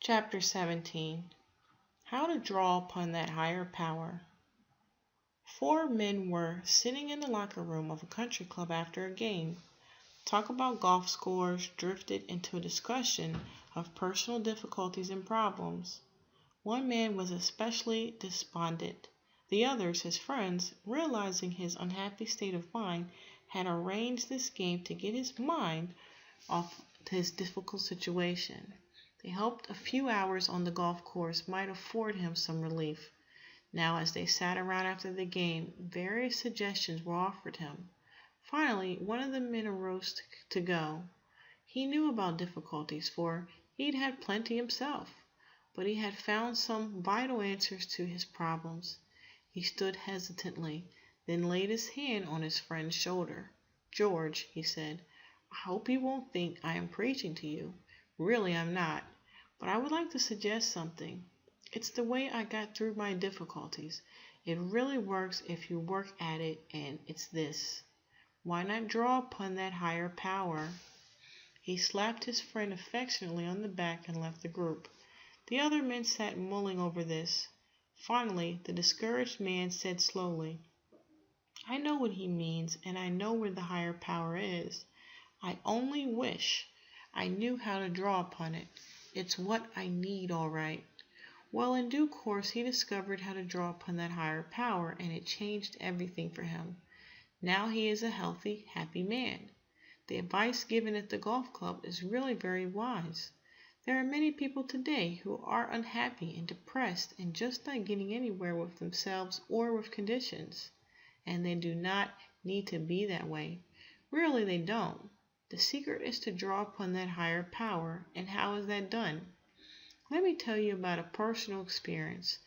Chapter 17. How to Draw Upon That Higher Power. 4 men were sitting in the locker room of a country club after a game. Talk about golf scores drifted into a discussion of personal difficulties and problems. One man was especially despondent. The others, his friends, realizing his unhappy state of mind, had arranged this game to get his mind off his difficult situation. They hoped a few hours on the golf course might afford him some relief. Now, as they sat around after the game, various suggestions were offered him. Finally, one of the men arose to go. He knew about difficulties, for he'd had plenty himself, but he had found some vital answers to his problems. He stood hesitantly, then laid his hand on his friend's shoulder. "George," he said, "I hope you won't think I am preaching to you. Really, I'm not. But I would like to suggest something. It's the way I got through my difficulties. It really works if you work at it, and it's this. Why not draw upon that higher power?" He slapped his friend affectionately on the back and left the group. The other men sat mulling over this. Finally, the discouraged man said slowly, "I know what he means, and I know where the higher power is. I only wish I knew how to draw upon it. It's what I need, all right." Well, in due course, he discovered how to draw upon that higher power, and it changed everything for him. Now he is a healthy, happy man. The advice given at the golf club is really very wise. There are many people today who are unhappy and depressed and just not getting anywhere with themselves or with conditions. And they do not need to be that way. Really, they don't. The secret is to draw upon that higher power. And how is that done? Let me tell you about a personal experience.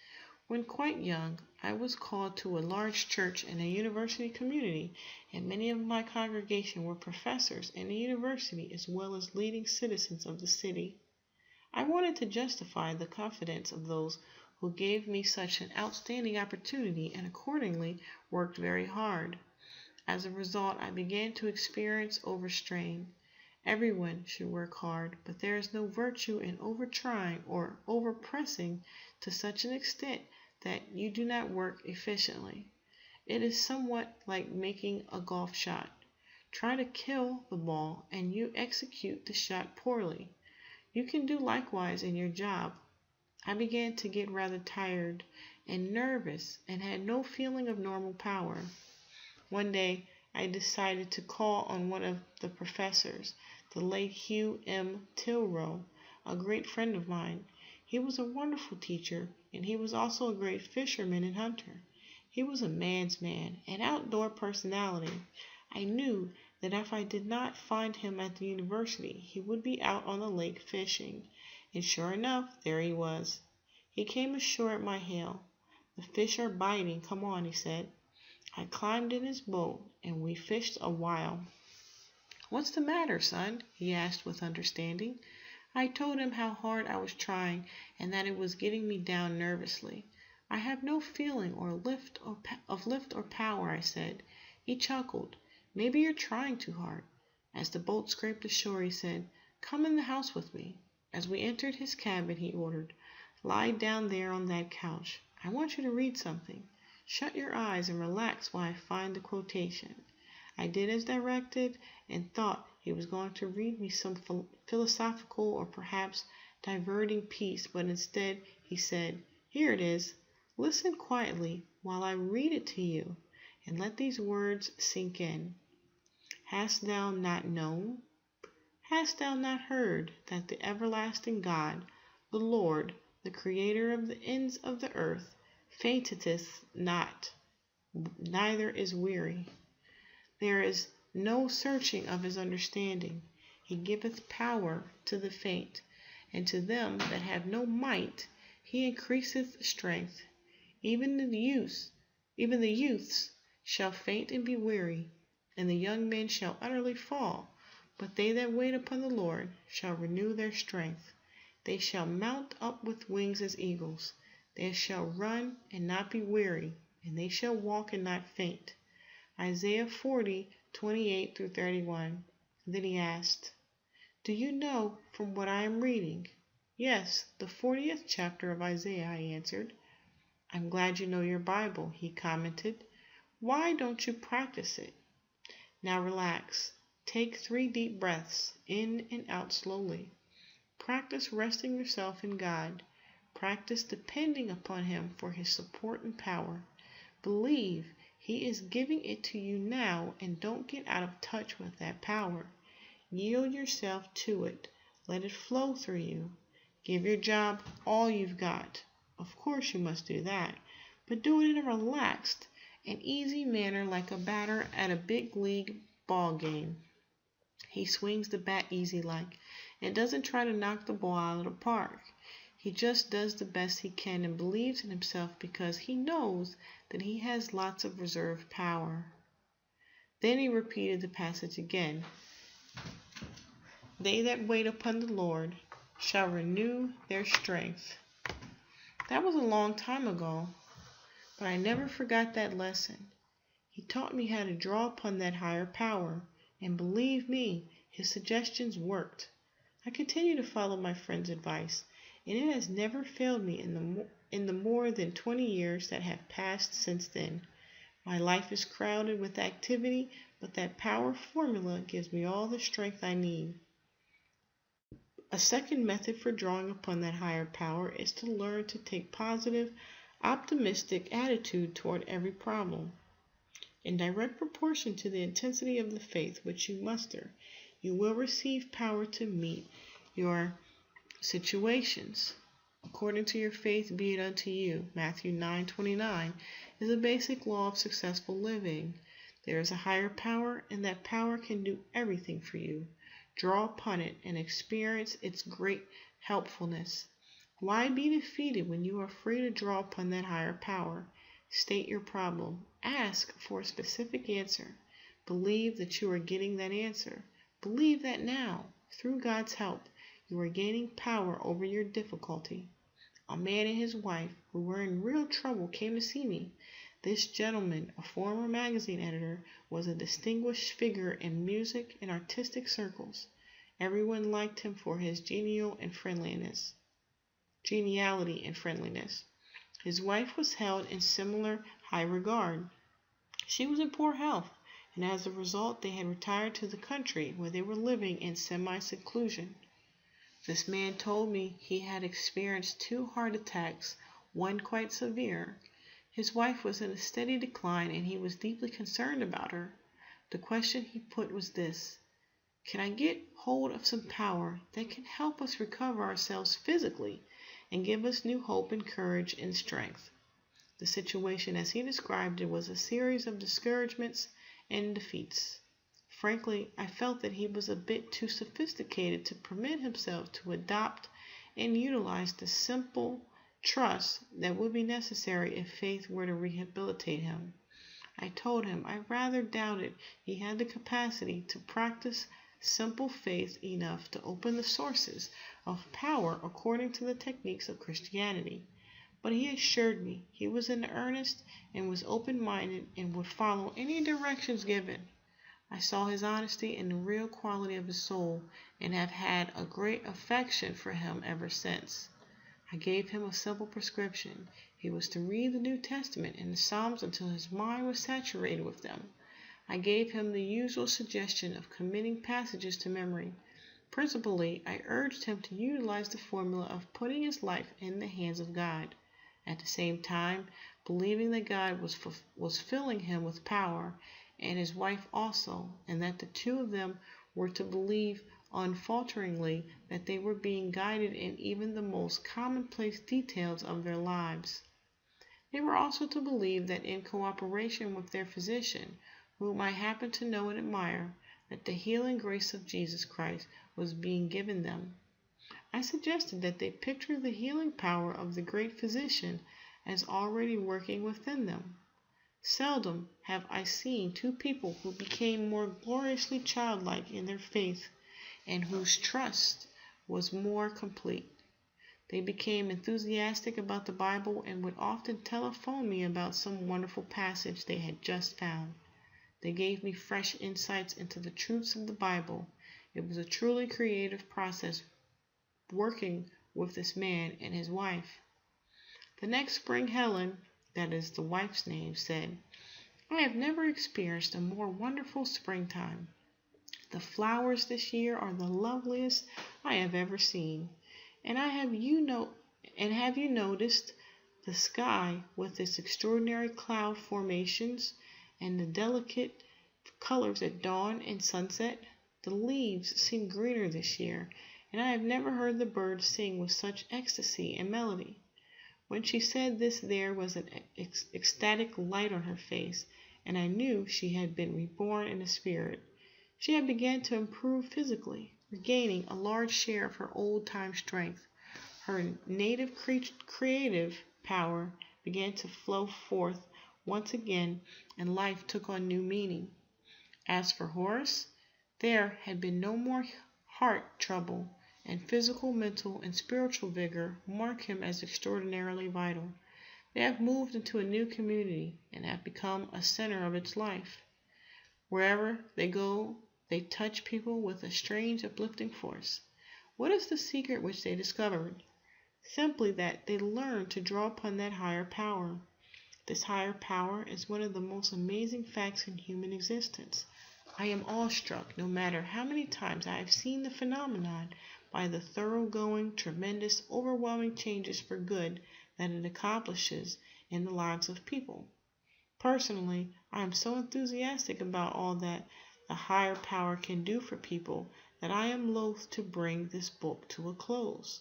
When quite young, I was called to a large church in a university community, and many of my congregation were professors in the university as well as leading citizens of the city. I wanted to justify the confidence of those who gave me such an outstanding opportunity and accordingly worked very hard. As a result, I began to experience overstrain. Everyone should work hard, but there is no virtue in overtrying or overpressing to such an extent that you do not work efficiently. It is somewhat like making a golf shot. Try to kill the ball and you execute the shot poorly. You can do likewise in your job. I began to get rather tired and nervous and had no feeling of normal power. One day, I decided to call on one of the professors, the late Hugh M. Tilrow, a great friend of mine. He was a wonderful teacher, and he was also a great fisherman and hunter. He was a man's man, an outdoor personality. I knew that if I did not find him at the university, he would be out on the lake fishing. And sure enough, there he was. He came ashore at my hail. "The fish are biting. Come on," he said. I climbed in his boat, and we fished a while. "What's the matter, son?" he asked with understanding. I told him how hard I was trying and that it was getting me down nervously. "I have no feeling of lift or power," I said. He chuckled. "Maybe you're trying too hard." As the boat scraped ashore, he said, "Come in the house with me." As we entered his cabin, he ordered, "Lie down there on that couch. I want you to read something. Shut your eyes and relax while I find the quotation." I did as directed and thought he was going to read me some philosophical or perhaps diverting piece, but instead he said, "Here it is. Listen quietly while I read it to you, and let these words sink in. Hast thou not known? Hast thou not heard that the everlasting God, the Lord, the creator of the ends of the earth, fainteth not, neither is weary. There is no searching of his understanding. He giveth power to the faint, and to them that have no might he increaseth strength. Even the youths shall faint and be weary, and the young men shall utterly fall. But they that wait upon the Lord shall renew their strength. They shall mount up with wings as eagles. They shall run and not be weary, and they shall walk and not faint." Isaiah 40:28-31. Then he asked, "Do you know from what I am reading?" Yes, the 40th chapter of Isaiah, I answered. I'm glad you know your Bible, he commented. Why don't you practice it? Now relax. Take 3 deep breaths, in and out slowly. Practice resting yourself in God. Practice depending upon Him for His support and power. Believe He is giving it to you now, and don't get out of touch with that power. Yield yourself to it. Let it flow through you. Give your job all you've got. Of course you must do that, but do it in a relaxed and easy manner like a batter at a big league ball game. He swings the bat easy like and doesn't try to knock the ball out of the park. He just does the best he can and believes in himself because he knows that he has lots of reserve power. Then he repeated the passage again. They that wait upon the Lord shall renew their strength. That was a long time ago, but I never forgot that lesson. He taught me how to draw upon that higher power, and believe me, his suggestions worked. I continue to follow my friend's advice, and it has never failed me in the more than 20 years that have passed since then. My life is crowded with activity, but that power formula gives me all the strength I need. A second method for drawing upon that higher power is to learn to take positive, optimistic attitude toward every problem. In direct proportion to the intensity of the faith which you muster, you will receive power to meet your situations. According to your faith be it unto you, Matthew 9:29, is a basic law of successful living. There is a higher power, and that power can do everything for you. Draw upon it and experience its great helpfulness. Why be defeated when you are free to draw upon that higher power? State your problem. Ask for a specific answer. Believe that you are getting that answer. Believe that now, through God's help, you are gaining power over your difficulty. A man and his wife who were in real trouble came to see me. This gentleman, a former magazine editor, was a distinguished figure in music and artistic circles. Everyone liked him for his geniality and friendliness. His wife was held in similar high regard. She was in poor health, and as a result they had retired to the country where they were living in semi-seclusion. This man told me he had experienced 2 heart attacks, one quite severe. His wife was in a steady decline, and he was deeply concerned about her. The question he put was this: can I get hold of some power that can help us recover ourselves physically and give us new hope and courage and strength? The situation, as he described it, was a series of discouragements and defeats. Frankly, I felt that he was a bit too sophisticated to permit himself to adopt and utilize the simple trust that would be necessary if faith were to rehabilitate him. I told him I rather doubted he had the capacity to practice simple faith enough to open the sources of power according to the techniques of Christianity. But he assured me he was in earnest and was open-minded and would follow any directions given. I saw his honesty and the real quality of his soul, and have had a great affection for him ever since. I gave him a simple prescription. He was to read the New Testament and the Psalms until his mind was saturated with them. I gave him the usual suggestion of committing passages to memory. Principally, I urged him to utilize the formula of putting his life in the hands of God, at the same time believing that God was filling him with power, and his wife also, and that the 2 of them were to believe unfalteringly that they were being guided in even the most commonplace details of their lives. They were also to believe that in cooperation with their physician, whom I happened to know and admire, that the healing grace of Jesus Christ was being given them. I suggested that they picture the healing power of the great physician as already working within them. Seldom have I seen 2 people who became more gloriously childlike in their faith and whose trust was more complete. They became enthusiastic about the Bible and would often telephone me about some wonderful passage they had just found. They gave me fresh insights into the truths of the Bible. It was a truly creative process working with this man and his wife. The next spring, Helen, that is the wife's name, said, I have never experienced a more wonderful springtime. The flowers this year are the loveliest I have ever seen. And have you noticed the sky with its extraordinary cloud formations and the delicate colors at dawn and sunset? The leaves seem greener this year, and I have never heard the birds sing with such ecstasy and melody. When she said this, there was an ecstatic light on her face, and I knew she had been reborn in the spirit. She had begun to improve physically, regaining a large share of her old-time strength. Her native creative power began to flow forth once again, and life took on new meaning. As for Horace, there had been no more heart trouble, and physical, mental, and spiritual vigor mark him as extraordinarily vital. They have moved into a new community and have become a center of its life. Wherever they go, they touch people with a strange, uplifting force. What is the secret which they discovered? Simply that they learn to draw upon that higher power. This higher power is one of the most amazing facts in human existence. I am awestruck, no matter how many times I have seen the phenomenon, by the thoroughgoing, tremendous, overwhelming changes for good that it accomplishes in the lives of people. Personally, I am so enthusiastic about all that the higher power can do for people that I am loath to bring this book to a close.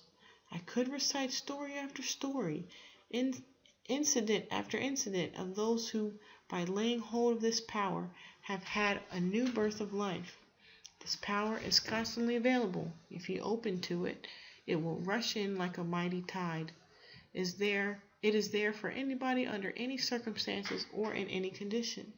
I could recite story after story, incident after incident of those who, by laying hold of this power, have had a new birth of life. This power is constantly available. If you open to it, it will rush in like a mighty tide. It is there for anybody under any circumstances or in any condition.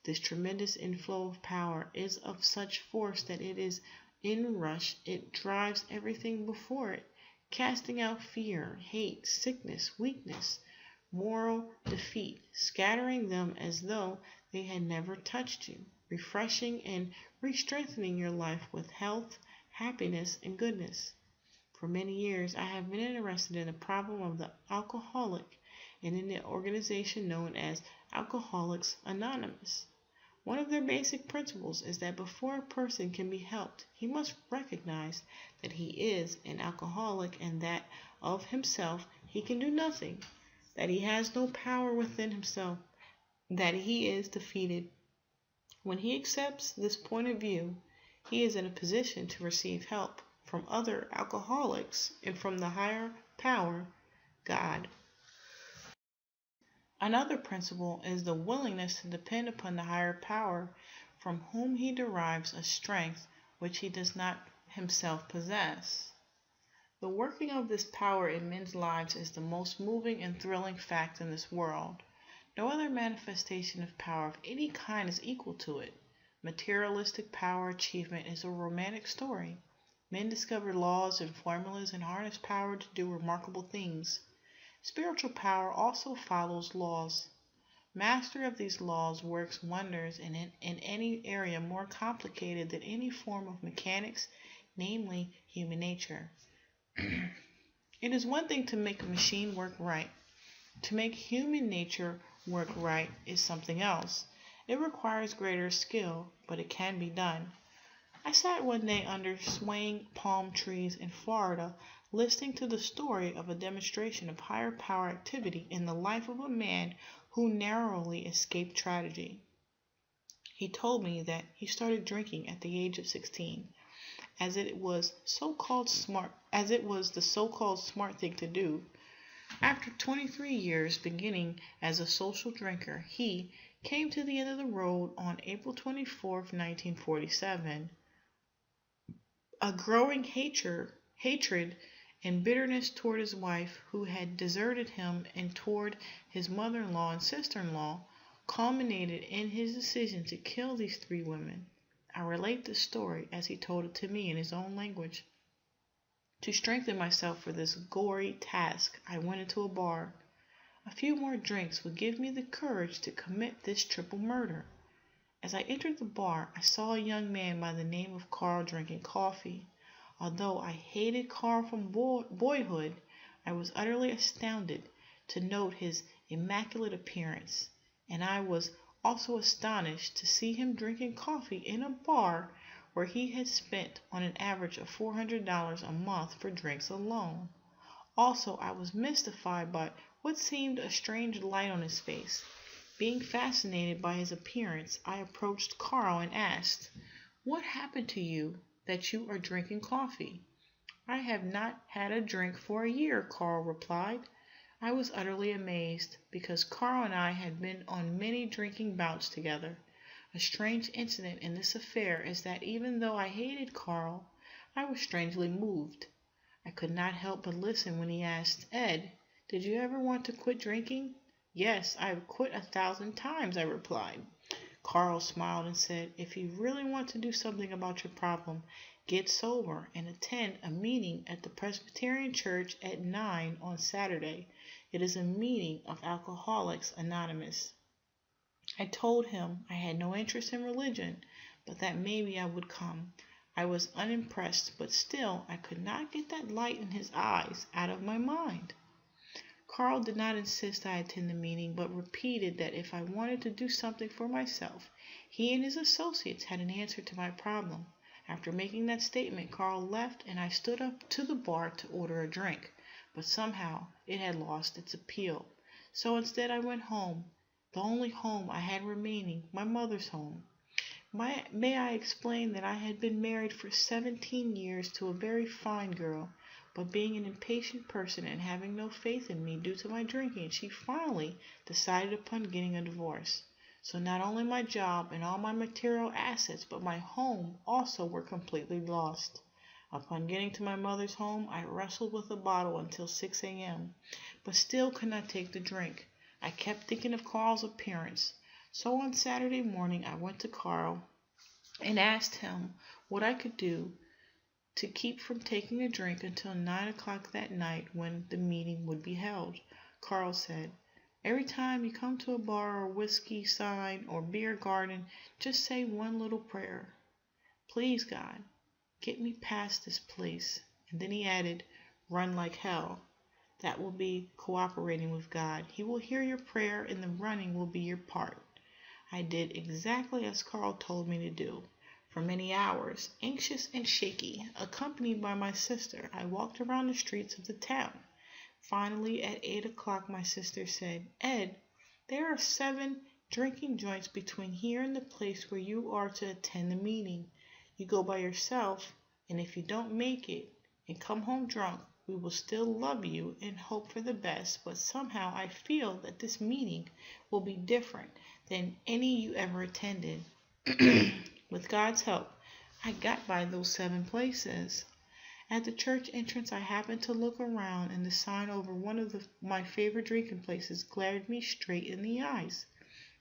This tremendous inflow of power is of such force that it is in rush. It drives everything before it, casting out fear, hate, sickness, weakness, moral defeat, scattering them as though they had never touched you, refreshing and re-strengthening your life with health, happiness, and goodness. For many years, I have been interested in the problem of the alcoholic and in the organization known as Alcoholics Anonymous. One of their basic principles is that before a person can be helped, he must recognize that he is an alcoholic and that of himself he can do nothing, that he has no power within himself, that he is defeated. When he accepts this point of view, he is in a position to receive help from other alcoholics and from the higher power, God. Another principle is the willingness to depend upon the higher power from whom he derives a strength which he does not himself possess. The working of this power in men's lives is the most moving and thrilling fact in this world. No other manifestation of power of any kind is equal to it. Materialistic power achievement is a romantic story. Men discover laws and formulas and harness power to do remarkable things. Spiritual power also follows laws. Mastery of these laws works wonders in any area more complicated than any form of mechanics, namely human nature. It is one thing to make a machine work right. To make human nature work right is something else. It requires greater skill, but it can be done. I sat one day under swaying palm trees in Florida, listening to the story of a demonstration of higher power activity in the life of a man who narrowly escaped tragedy. He told me that he started drinking at the age of 16, as it was the so-called smart thing to do. After 23 years beginning as a social drinker, he came to the end of the road on April 24, 1947. A growing hatred and bitterness toward his wife, who had deserted him, and toward his mother-in-law and sister-in-law, culminated in his decision to kill these 3 women. I relate this story as he told it to me in his own language. To strengthen myself for this gory task, I went into a bar. A few more drinks would give me the courage to commit this triple murder. As I entered the bar, I saw a young man by the name of Carl drinking coffee. Although I hated Carl from boyhood, I was utterly astounded to note his immaculate appearance, and I was also astonished to see him drinking coffee in a bar where he had spent on an average of $400 a month for drinks alone. Also, I was mystified by what seemed a strange light on his face. Being fascinated by his appearance, I approached Carl and asked, "What happened to you that you are drinking coffee?" "I have not had a drink for a year," Carl replied. I was utterly amazed, because Carl and I had been on many drinking bouts together. A strange incident in this affair is that even though I hated Carl, I was strangely moved. I could not help but listen when he asked, "Ed, did you ever want to quit drinking?" "Yes, I have quit 1,000 times," I replied. Carl smiled and said, "If you really want to do something about your problem, get sober and attend a meeting at the Presbyterian Church at 9 on Saturday. It is a meeting of Alcoholics Anonymous." I told him I had no interest in religion, but that maybe I would come. I was unimpressed, but still I could not get that light in his eyes out of my mind. Carl did not insist I attend the meeting, but repeated that if I wanted to do something for myself, he and his associates had an answer to my problem. After making that statement, Carl left, and I stood up to the bar to order a drink, but somehow it had lost its appeal. So instead I went home, the only home I had remaining, my mother's home. May I explain that I had been married for 17 years to a very fine girl, but being an impatient person and having no faith in me due to my drinking, she finally decided upon getting a divorce. So not only my job and all my material assets, but my home also were completely lost. Upon getting to my mother's home, I wrestled with a bottle until 6 a.m., but still could not take the drink. I kept thinking of Carl's appearance. So on Saturday morning, I went to Carl and asked him what I could do to keep from taking a drink until 9 o'clock that night when the meeting would be held. Carl said, "Every time you come to a bar or whiskey sign or beer garden, just say one little prayer. Please, God, get me past this place." And then he added, "Run like hell." That will be cooperating with God. He will hear your prayer, and the running will be your part. I did exactly as Carl told me to do. For many hours, anxious and shaky, accompanied by my sister, I walked around the streets of the town. Finally, at 8 o'clock, my sister said, "Ed, there are 7 drinking joints between here and the place where you are to attend the meeting. You go by yourself, and if you don't make it and come home drunk, we will still love you and hope for the best, but somehow I feel that this meeting will be different than any you ever attended." With God's help, I got by those 7 places. At the church entrance, I happened to look around, and the sign over one of my favorite drinking places glared me straight in the eyes.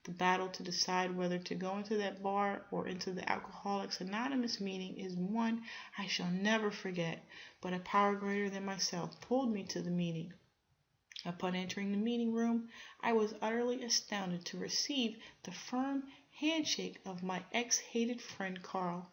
The battle to decide whether to go into that bar or into the Alcoholics Anonymous meeting is one I shall never forget, but a power greater than myself pulled me to the meeting. Upon entering the meeting room, I was utterly astounded to receive the firm handshake of my ex-hated friend Carl.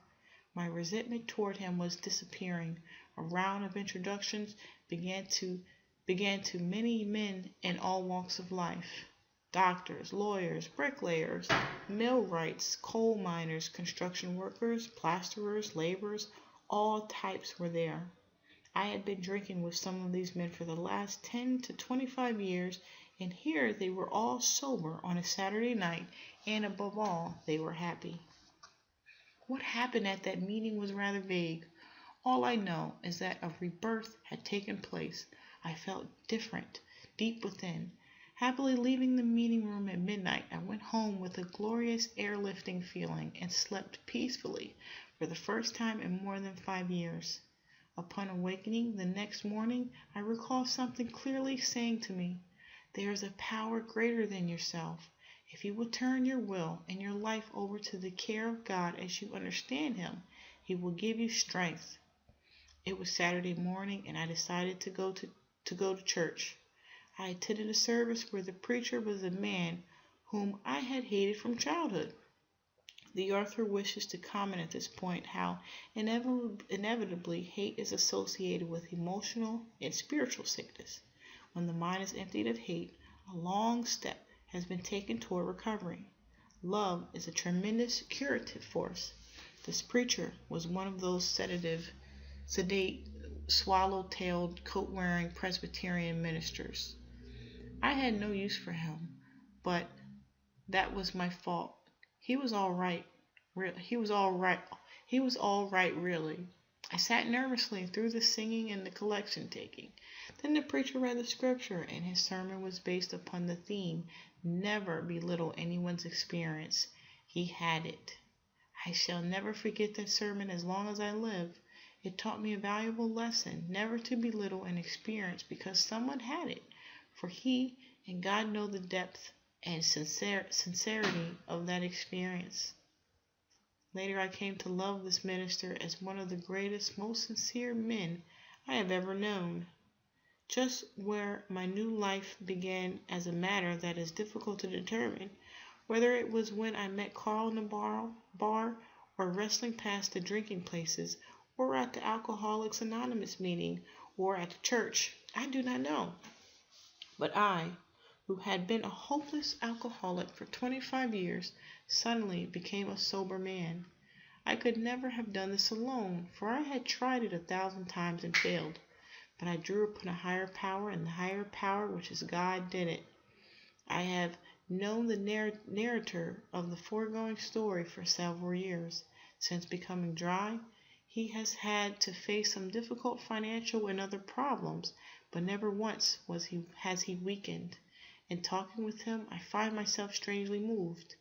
My resentment toward him was disappearing. A round of introductions began to many men in all walks of life. Doctors, lawyers, bricklayers, millwrights, coal miners, construction workers, plasterers, laborers, all types were there. I had been drinking with some of these men for the last 10 to 25 years, and here they were all sober on a Saturday night, and above all, they were happy. What happened at that meeting was rather vague. All I know is that a rebirth had taken place. I felt different, deep within. Happily leaving the meeting room at midnight, I went home with a glorious airlifting feeling and slept peacefully for the first time in more than 5 years. Upon awakening the next morning, I recall something clearly saying to me, "There is a power greater than yourself. If you will turn your will and your life over to the care of God as you understand Him, He will give you strength." It was Saturday morning, and I decided to go to church. I attended a service where the preacher was a man whom I had hated from childhood. The author wishes to comment at this point how inevitably hate is associated with emotional and spiritual sickness. When the mind is emptied of hate, a long step has been taken toward recovery. Love is a tremendous curative force. This preacher was one of those sedate, swallow-tailed, coat-wearing Presbyterian ministers. I had no use for him, but that was my fault. He was all right. He was all right. He was all right, really. I sat nervously through the singing and the collection taking. Then the preacher read the scripture, and his sermon was based upon the theme, never belittle anyone's experience. He had it. I shall never forget that sermon as long as I live. It taught me a valuable lesson, never to belittle an experience because someone had it, for he and God know the depth and sincerity of that experience. Later I came to love this minister as one of the greatest, most sincere men I have ever known. Just where my new life began as a matter that is difficult to determine, whether it was when I met Carl in the bar or wrestling past the drinking places, or at the Alcoholics Anonymous meeting, or at the church, I do not know. But I, who had been a hopeless alcoholic for 25 years, suddenly became a sober man. I could never have done this alone, for I had tried it 1,000 times and failed. But I drew upon a higher power, and the higher power, which is God, did it. I have known the narrator of the foregoing story for several years. Since becoming dry, he has had to face some difficult financial and other problems, but never once has he weakened. In talking with him, I find myself strangely moved.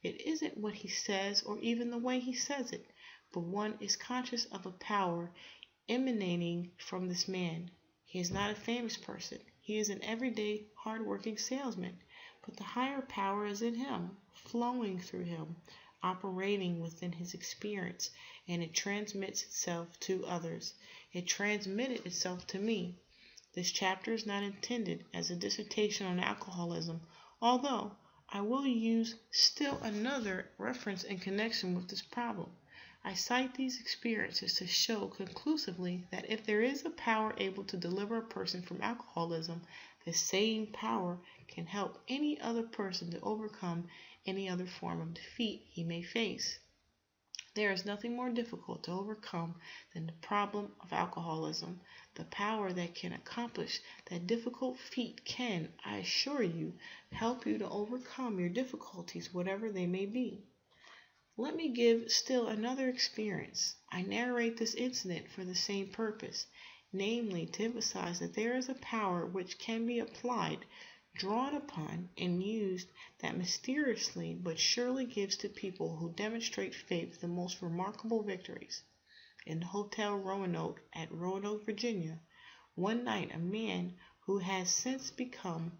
It isn't what he says or even the way he says it, but one is conscious of a power emanating from this man. He is not a famous person. He is an everyday, hard-working salesman, but the higher power is in him, flowing through him, operating within his experience, and it transmits itself to others. It transmitted itself to me. This chapter is not intended as a dissertation on alcoholism, although I will use still another reference in connection with this problem. I cite these experiences to show conclusively that if there is a power able to deliver a person from alcoholism, the same power can help any other person to overcome any other form of defeat he may face. There is nothing more difficult to overcome than the problem of alcoholism. The power that can accomplish that difficult feat can, I assure you, help you to overcome your difficulties, whatever they may be. Let me give still another experience. I narrate this incident for the same purpose, namely to emphasize that there is a power which can be applied, drawn upon, and used that mysteriously but surely gives to people who demonstrate faith the most remarkable victories. In the Hotel Roanoke at Roanoke, Virginia, one night a man who has since become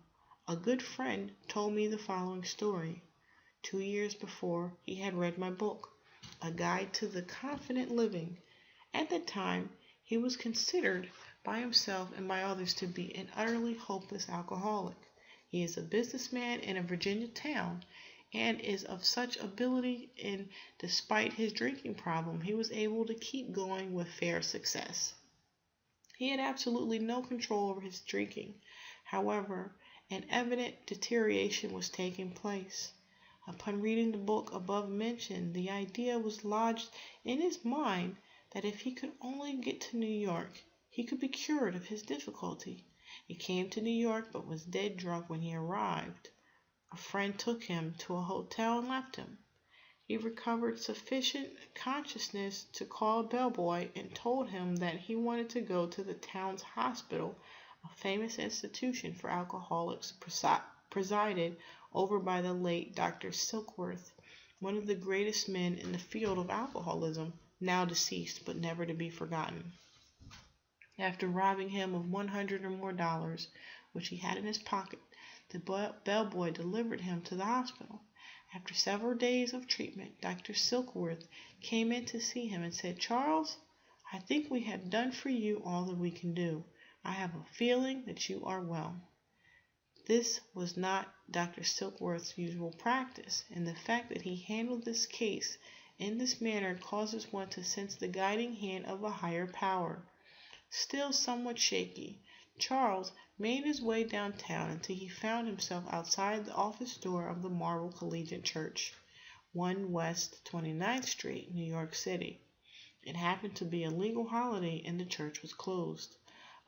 a good friend told me the following story. 2 years before, he had read my book, A Guide to the Confident Living. At that time, he was considered by himself and by others to be an utterly hopeless alcoholic. He is a businessman in a Virginia town and is of such ability, and despite his drinking problem, he was able to keep going with fair success. He had absolutely no control over his drinking. However, an evident deterioration was taking place. Upon reading the book above mentioned, the idea was lodged in his mind that if he could only get to New York, he could be cured of his difficulty. He came to New York but was dead drunk when he arrived. A friend took him to a hotel and left him. He recovered sufficient consciousness to call a bellboy and told him that he wanted to go to the town's hospital, a famous institution for alcoholics presided over by the late Dr. Silkworth, one of the greatest men in the field of alcoholism, now deceased but never to be forgotten. After robbing him of $100 or more, which he had in his pocket, the bellboy delivered him to the hospital. After several days of treatment, Dr. Silkworth came in to see him and said, "Charles, I think we have done for you all that we can do. I have a feeling that you are well." This was not Dr. Silkworth's usual practice, and the fact that he handled this case in this manner causes one to sense the guiding hand of a higher power. Still somewhat shaky, Charles made his way downtown until he found himself outside the office door of the Marble Collegiate Church, 1 West 29th Street, New York City. It happened to be a legal holiday and the church was closed.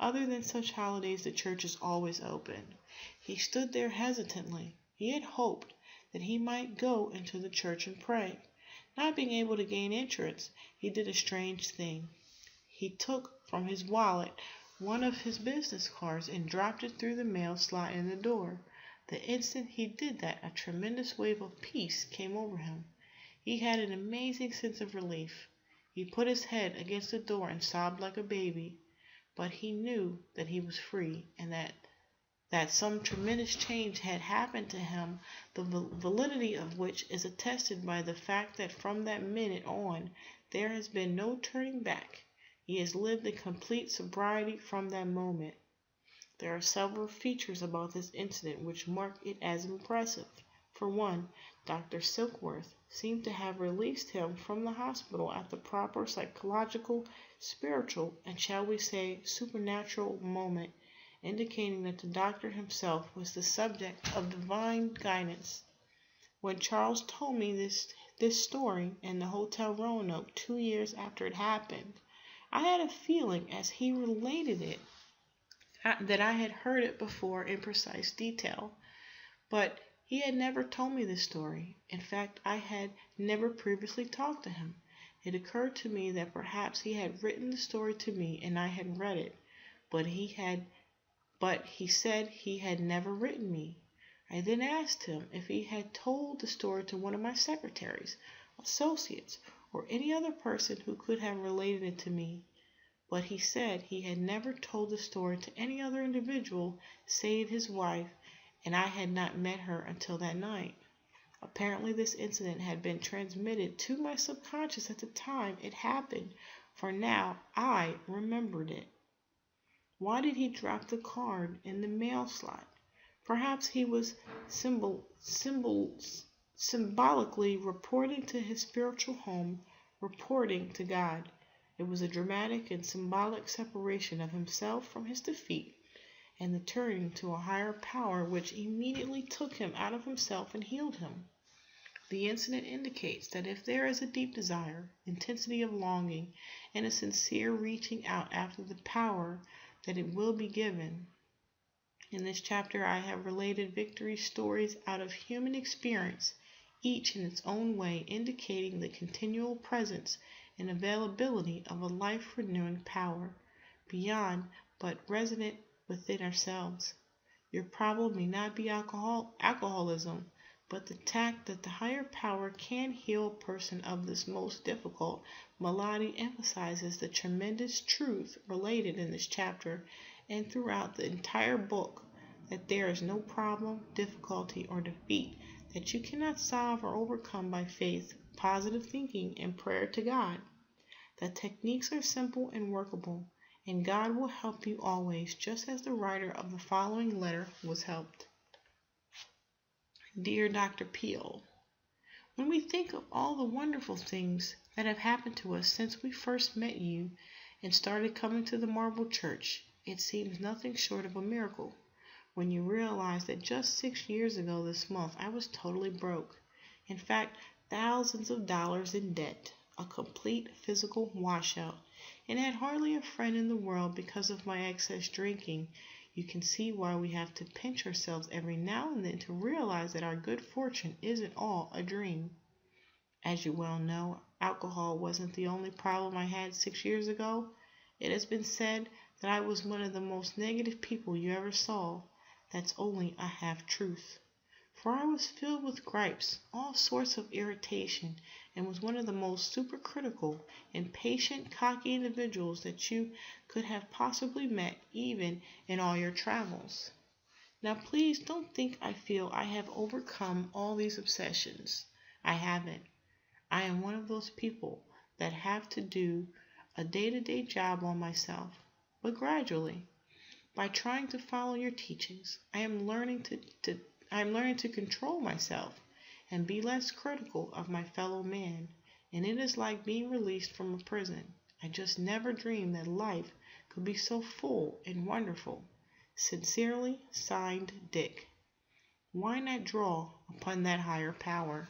Other than such holidays, the church is always open. He stood there hesitantly. He had hoped that he might go into the church and pray. Not being able to gain entrance, he did a strange thing. He took from his wallet one of his business cards and dropped it through the mail slot in the door. The instant he did that, a tremendous wave of peace came over him. He had an amazing sense of relief. He put his head against the door and sobbed like a baby. But he knew that he was free and that some tremendous change had happened to him, the validity of which is attested by the fact that from that minute on there has been no turning back. He has lived in complete sobriety from that moment. There are several features about this incident which mark it as impressive. For one, Dr. Silkworth seemed to have released him from the hospital at the proper psychological, spiritual, and shall we say supernatural moment, indicating that the doctor himself was the subject of divine guidance. When Charles told me this story in the Hotel Roanoke 2 years after it happened, I had a feeling as he related it that I had heard it before in precise detail. But he had never told me this story. In fact, I had never previously talked to him. It occurred to me that perhaps he had written the story to me and I had read it, but he said he had never written me. I then asked him if he had told the story to one of my secretaries, associates, or any other person who could have related it to me. But he said he had never told the story to any other individual save his wife, and I had not met her until that night. Apparently this incident had been transmitted to my subconscious at the time it happened, for now I remembered it. Why did he drop the card in the mail slot? Perhaps he was symbolically reporting to his spiritual home, reporting to God. It was a dramatic and symbolic separation of himself from his defeat, and the turning to a higher power which immediately took him out of himself and healed him. The incident indicates that if there is a deep desire, intensity of longing, and a sincere reaching out after the power, that it will be given. In this chapter, I have related victory stories out of human experience, each in its own way indicating the continual presence and availability of a life-renewing power, beyond but resident within ourselves. Your problem may not be alcoholism, but the fact that the higher power can heal a person of this most difficult malady emphasizes the tremendous truth related in this chapter and throughout the entire book, that there is no problem, difficulty, or defeat that you cannot solve or overcome by faith, positive thinking, and prayer to God. The techniques are simple and workable, and God will help you always, just as the writer of the following letter was helped. Dear Dr. Peale, when we think of all the wonderful things that have happened to us since we first met you and started coming to the Marble Church, it seems nothing short of a miracle when you realize that just 6 years ago this month I was totally broke. In fact, thousands of dollars in debt, a complete physical washout, and had hardly a friend in the world because of my excess drinking. You can see why we have to pinch ourselves every now and then to realize that our good fortune isn't all a dream. As you well know, alcohol wasn't the only problem I had 6 years ago. It has been said that I was one of the most negative people you ever saw. That's only a half-truth. For I was filled with gripes, all sorts of irritation, and was one of the most supercritical, impatient, cocky individuals that you could have possibly met, even in all your travels. Now please don't think I feel I have overcome all these obsessions. I haven't. I am one of those people that have to do a day-to-day job on myself, but gradually. By trying to follow your teachings, I am learning to control myself and be less critical of my fellow man, and it is like being released from a prison. I just never dreamed that life could be so full and wonderful. Sincerely, signed, Dick. Why not draw upon that higher power?